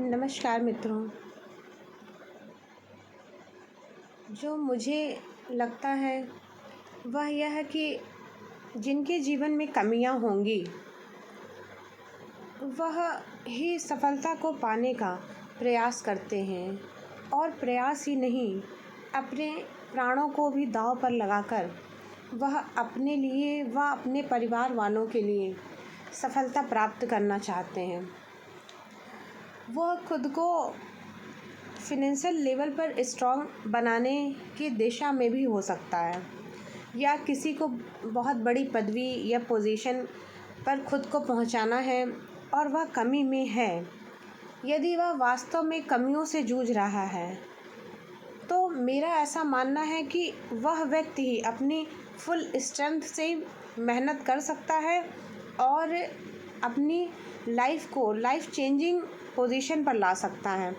नमस्कार मित्रों। जो मुझे लगता है वह यह है कि जिनके जीवन में कमियां होंगी वह ही सफलता को पाने का प्रयास करते हैं, और प्रयास ही नहीं, अपने प्राणों को भी दांव पर लगाकर वह अपने लिए व अपने परिवार वालों के लिए सफलता प्राप्त करना चाहते हैं। वह खुद को फिनेंशियल लेवल पर स्ट्रॉन्ग बनाने की दिशा में भी हो सकता है, या किसी को बहुत बड़ी पदवी या पोजीशन पर खुद को पहुंचाना है और वह कमी में है। यदि वह वास्तव में कमियों से जूझ रहा है तो मेरा ऐसा मानना है कि वह व्यक्ति ही अपनी फुल स्ट्रेंथ से मेहनत कर सकता है और अपनी लाइफ चेंजिंग पोजीशन पर ला सकता है,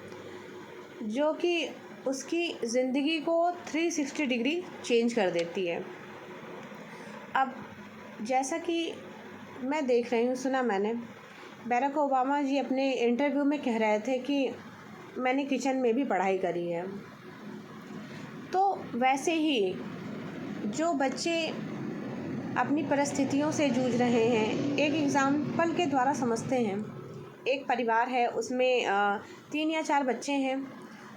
जो कि उसकी ज़िंदगी को 360 डिग्री चेंज कर देती है। अब जैसा कि मैं देख रही हूँ, सुना मैंने बराक ओबामा जी अपने इंटरव्यू में कह रहे थे कि मैंने किचन में भी पढ़ाई करी है। तो वैसे ही जो बच्चे अपनी परिस्थितियों से जूझ रहे हैं, एक एग्ज़ाम्पल के द्वारा समझते हैं। एक परिवार है, उसमें 3 या 4 बच्चे हैं,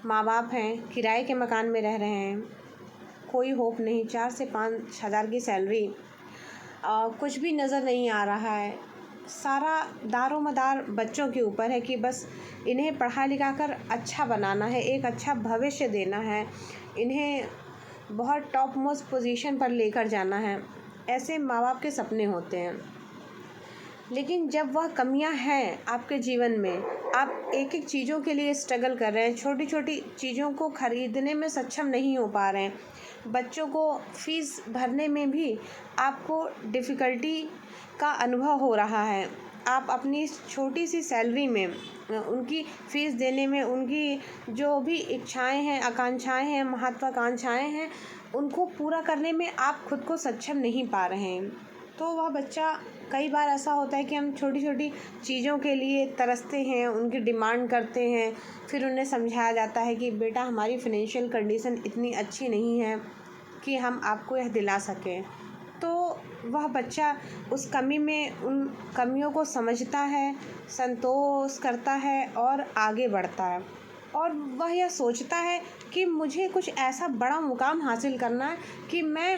माँ बाप हैं, किराए के मकान में रह रहे हैं, कोई होप नहीं, 4 से 5 हज़ार की सैलरी, कुछ भी नज़र नहीं आ रहा है। सारा दारोमदार बच्चों के ऊपर है कि बस इन्हें पढ़ा लिखा कर अच्छा बनाना है, एक अच्छा भविष्य देना है, इन्हें बहुत टॉप मोस्ट पोजीशन पर लेकर जाना है। ऐसे माँ बाप के सपने होते हैं। लेकिन जब वह कमियां हैं आपके जीवन में, आप एक एक चीज़ों के लिए स्ट्रगल कर रहे हैं, छोटी छोटी चीज़ों को ख़रीदने में सक्षम नहीं हो पा रहे हैं, बच्चों को फ़ीस भरने में भी आपको डिफ़िकल्टी का अनुभव हो रहा है, आप अपनी छोटी सी सैलरी में उनकी फ़ीस देने में, उनकी जो भी इच्छाएं हैं, आकांक्षाएं हैं, महत्वाकांक्षाएं हैं, उनको पूरा करने में आप खुद को सक्षम नहीं पा रहे हैं। तो वह बच्चा, कई बार ऐसा होता है कि हम छोटी छोटी चीज़ों के लिए तरसते हैं, उनकी डिमांड करते हैं, फिर उन्हें समझाया जाता है कि बेटा हमारी फ़ाइनेंशियल कंडीशन इतनी अच्छी नहीं है कि हम आपको यह दिला सकें। तो वह बच्चा उस कमी में, उन कमियों को समझता है, संतोष करता है और आगे बढ़ता है, और वह यह सोचता है कि मुझे कुछ ऐसा बड़ा मुकाम हासिल करना है कि मैं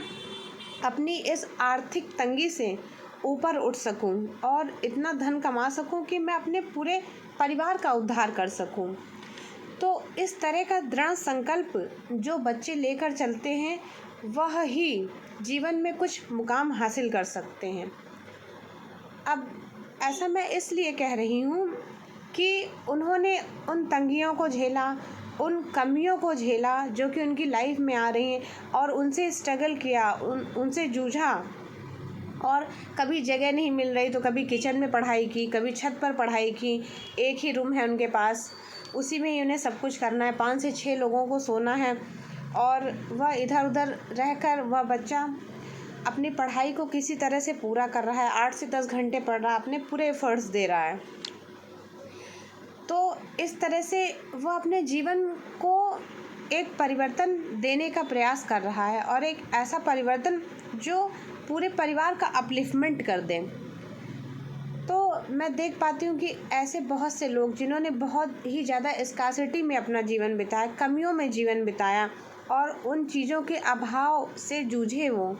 अपनी इस आर्थिक तंगी से ऊपर उठ सकूं और इतना धन कमा सकूं कि मैं अपने पूरे परिवार का उद्धार कर सकूं। तो इस तरह का दृढ़ संकल्प जो बच्चे लेकर चलते हैं, वह ही जीवन में कुछ मुकाम हासिल कर सकते हैं। अब ऐसा मैं इसलिए कह रही हूँ कि उन्होंने उन तंगियों को झेला, उन कमियों को झेला जो कि उनकी लाइफ में आ रही हैं, और उनसे स्ट्रगल किया, उनसे जूझा, और कभी जगह नहीं मिल रही तो कभी किचन में पढ़ाई की, कभी छत पर पढ़ाई की। एक ही रूम है उनके पास, उसी में ही उन्हें सब कुछ करना है, 5 से 6 लोगों को सोना है, और वह इधर उधर रहकर वह बच्चा अपनी पढ़ाई को किसी तरह से पूरा कर रहा है, 8 से 10 घंटे पढ़ रहा है, अपने पूरे एफर्ट्स दे रहा है। तो इस तरह से वह अपने जीवन को एक परिवर्तन देने का प्रयास कर रहा है, और एक ऐसा परिवर्तन जो पूरे परिवार का अपलिफ्टमेंट कर दें। तो मैं देख पाती हूँ कि ऐसे बहुत से लोग जिन्होंने बहुत ही ज़्यादा स्कार्सिटी में अपना जीवन बिताया, कमियों में जीवन बिताया, और उन चीज़ों के अभाव से जूझे वो,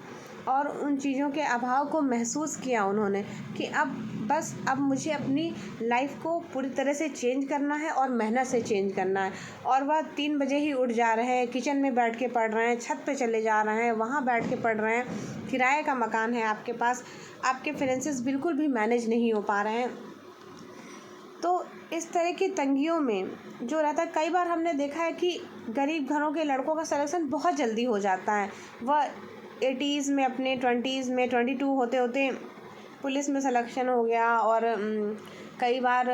और उन चीज़ों के अभाव को महसूस किया उन्होंने कि अब मुझे अपनी लाइफ को पूरी तरह से चेंज करना है और मेहनत से चेंज करना है। और वह 3 बजे ही उठ जा रहे हैं, किचन में बैठ के पढ़ रहे हैं, छत पे चले जा रहे हैं, वहाँ बैठ के पढ़ रहे हैं, किराए का मकान है आपके पास, आपके फाइनेंसेस बिल्कुल भी मैनेज नहीं हो पा रहे हैं। तो इस तरह की तंगियों में जो रहता है, कई बार हमने देखा है कि गरीब घरों के लड़कों का सिलेक्शन बहुत जल्दी हो जाता है। वह 80s में, अपने 20s में, 22 होते होते पुलिस में सिलेक्शन हो गया, और कई बार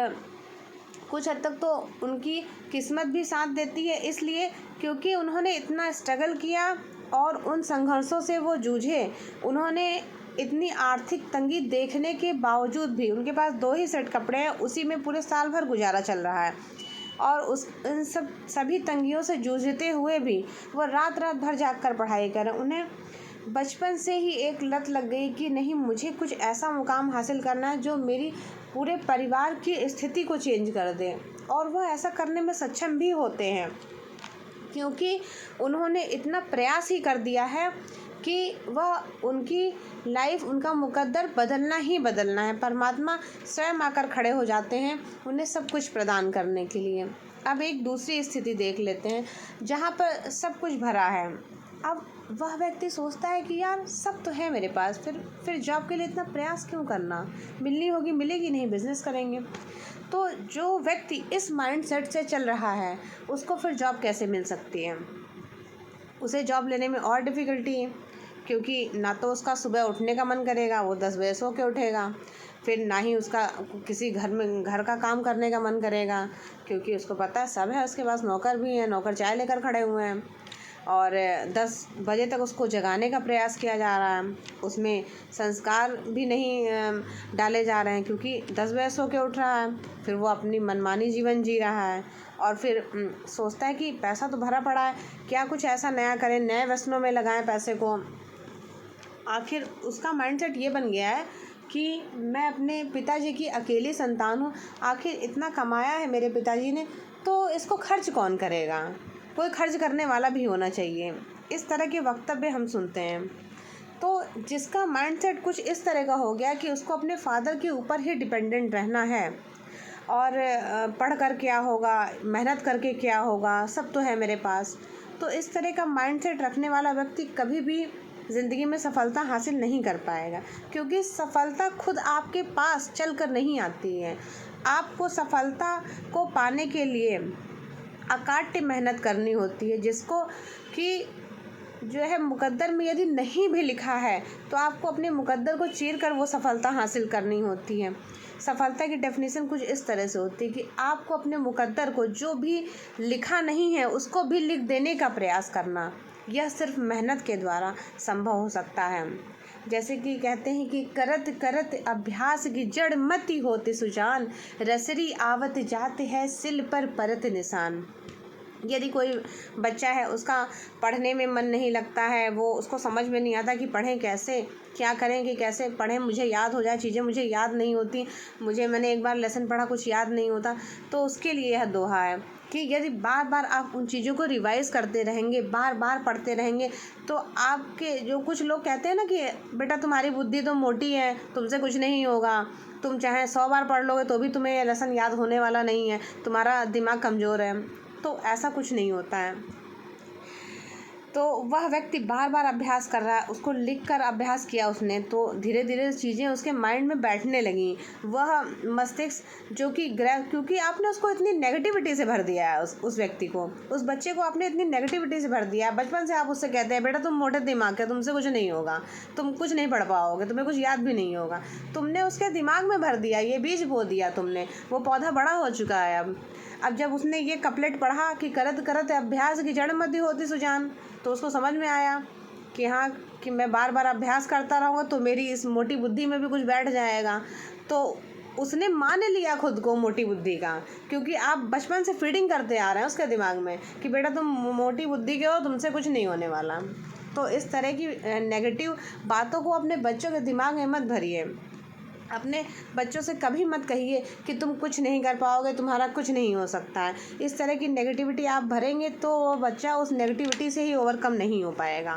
कुछ हद तक तो उनकी किस्मत भी साथ देती है, इसलिए क्योंकि उन्होंने इतना स्ट्रगल किया और उन संघर्षों से वो जूझे। उन्होंने इतनी आर्थिक तंगी देखने के बावजूद भी, उनके पास 2 ही सेट कपड़े हैं, उसी में पूरे साल भर गुजारा चल रहा है। और इन सभी तंगियों से जूझते हुए भी वो रात रात भर जाग कर पढ़ाई करें। उन्हें बचपन से ही एक लत लग गई कि नहीं, मुझे कुछ ऐसा मुकाम हासिल करना है जो मेरी पूरे परिवार की स्थिति को चेंज कर दे। और वह ऐसा करने में सक्षम भी होते हैं, क्योंकि उन्होंने इतना प्रयास ही कर दिया है कि वह उनकी लाइफ, उनका मुकद्दर बदलना ही बदलना है। परमात्मा स्वयं आकर खड़े हो जाते हैं उन्हें सब कुछ प्रदान करने के लिए। अब एक दूसरी स्थिति देख लेते हैं जहाँ पर सब कुछ भरा है। अब वह व्यक्ति सोचता है कि यार सब तो है मेरे पास, फिर जॉब के लिए इतना प्रयास क्यों करना, मिलनी होगी मिलेगी नहीं, बिजनेस करेंगे। तो जो व्यक्ति इस माइंडसेट से चल रहा है उसको फिर जॉब कैसे मिल सकती है? उसे जॉब लेने में और डिफ़िकल्टी है, क्योंकि ना तो उसका सुबह उठने का मन करेगा, वो 10 बजे सो के उठेगा। फिर ना ही उसका किसी घर का काम करने का मन करेगा, क्योंकि उसको पता है सब है उसके पास, नौकर भी हैं, नौकर चाय लेकर खड़े हुए हैं और 10 बजे तक उसको जगाने का प्रयास किया जा रहा है। उसमें संस्कार भी नहीं डाले जा रहे हैं, क्योंकि 10 बजे सो के उठ रहा है। फिर वो अपनी मनमानी जीवन जी रहा है और फिर सोचता है कि पैसा तो भरा पड़ा है, क्या कुछ ऐसा नया करें, नए व्यसनों में लगाएं पैसे को। आखिर उसका माइंडसेट ये बन गया है कि मैं अपने पिताजी की अकेली संतान हूँ, आखिर इतना कमाया है मेरे पिताजी ने, तो इसको खर्च कौन करेगा, कोई खर्च करने वाला भी होना चाहिए। इस तरह के वक्तव्य हम सुनते हैं। तो जिसका माइंडसेट कुछ इस तरह का हो गया कि उसको अपने फादर के ऊपर ही डिपेंडेंट रहना है और पढ़ कर क्या होगा, मेहनत करके क्या होगा, सब तो है मेरे पास। तो इस तरह का माइंडसेट रखने वाला व्यक्ति कभी भी ज़िंदगी में सफलता हासिल नहीं कर पाएगा, क्योंकि सफलता खुद आपके पास चल कर नहीं आती है। आपको सफलता को पाने के लिए अकाट्य मेहनत करनी होती है, जिसको कि जो है मुकद्दर में यदि नहीं भी लिखा है तो आपको अपने मुकद्दर को चीर कर वो सफलता हासिल करनी होती है। सफलता की डेफिनेशन कुछ इस तरह से होती है कि आपको अपने मुकद्दर को, जो भी लिखा नहीं है उसको भी लिख देने का प्रयास करना। यह सिर्फ मेहनत के द्वारा संभव हो सकता है। जैसे कि कहते हैं कि करत करत अभ्यास की जड़ मति होते सुजान, रसरी आवत जाते है सिल पर परत निशान। यदि कोई बच्चा है, उसका पढ़ने में मन नहीं लगता है, वो उसको समझ में नहीं आता कि पढ़ें कैसे, क्या करें कि कैसे पढ़ें, मुझे याद हो जाए चीज़ें, मुझे याद नहीं होती, मैंने एक बार लेसन पढ़ा कुछ याद नहीं होता, तो उसके लिए यह दोहा है कि यदि बार बार आप उन चीज़ों को रिवाइज करते रहेंगे, बार बार पढ़ते रहेंगे, तो आपके जो कुछ लोग कहते हैं ना कि बेटा तुम्हारी बुद्धि तो मोटी है, तुमसे कुछ नहीं होगा, तुम चाहे 100 बार पढ़ लोगे तो भी तुम्हें ये लेसन याद होने वाला नहीं है, तुम्हारा दिमाग कमज़ोर है। तो ऐसा कुछ नहीं होता है। तो वह व्यक्ति बार बार अभ्यास कर रहा है, उसको लिख कर अभ्यास किया उसने, तो धीरे धीरे चीज़ें उसके माइंड में बैठने लगीं। वह मस्तिष्क जो कि क्योंकि आपने उसको इतनी नेगेटिविटी से भर दिया है, उस व्यक्ति को, उस बच्चे को आपने इतनी नेगेटिविटी से भर दिया है। बचपन से आप उससे कहते हैं बेटा तुम मोटे दिमाग के, तुमसे कुछ नहीं होगा, तुम कुछ नहीं पढ़ पाओगे, तुम्हें कुछ याद भी नहीं होगा। तुमने उसके दिमाग में भर दिया, ये बीज बो दिया तुमने, वो पौधा बड़ा हो चुका है। अब जब उसने ये कपलेट पढ़ा कि करत करत अभ्यास की जड़ मति होती सुजान, तो उसको समझ में आया कि हाँ, कि मैं बार बार अभ्यास करता रहूँगा तो मेरी इस मोटी बुद्धि में भी कुछ बैठ जाएगा। तो उसने मान लिया खुद को मोटी बुद्धि का, क्योंकि आप बचपन से फीडिंग करते आ रहे हैं उसके दिमाग में कि बेटा तुम मोटी बुद्धि के हो, तुमसे कुछ नहीं होने वाला। तो इस तरह की नेगेटिव बातों को अपने बच्चों के दिमाग में मत भरिए। अपने बच्चों से कभी मत कहिए कि तुम कुछ नहीं कर पाओगे, तुम्हारा कुछ नहीं हो सकता है। इस तरह की नेगेटिविटी आप भरेंगे तो वो बच्चा उस नेगेटिविटी से ही ओवरकम नहीं हो पाएगा।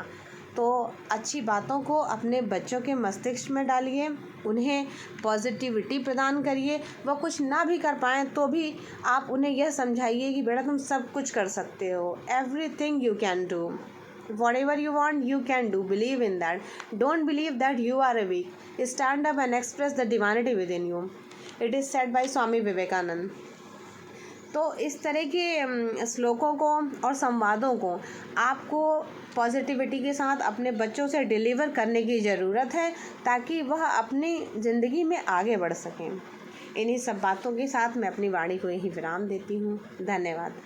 तो अच्छी बातों को अपने बच्चों के मस्तिष्क में डालिए, उन्हें पॉजिटिविटी प्रदान करिए। वो कुछ ना भी कर पाएँ तो भी आप उन्हें यह समझाइए कि बेटा तुम सब कुछ कर सकते हो, everything you can do, whatever you want you can do, believe in that, don't believe that you are a weak, stand up and express the divinity within you, it is said by Swami Vivekananda. तो इस तरह के श्लोकों को और संवादों को आपको positivity के साथ अपने बच्चों से डिलीवर करने की ज़रूरत है, ताकि वह अपनी ज़िंदगी में आगे बढ़ सकें। इन्हीं सब बातों के साथ मैं अपनी वाणी को यहीं विराम देती हूँ। धन्यवाद।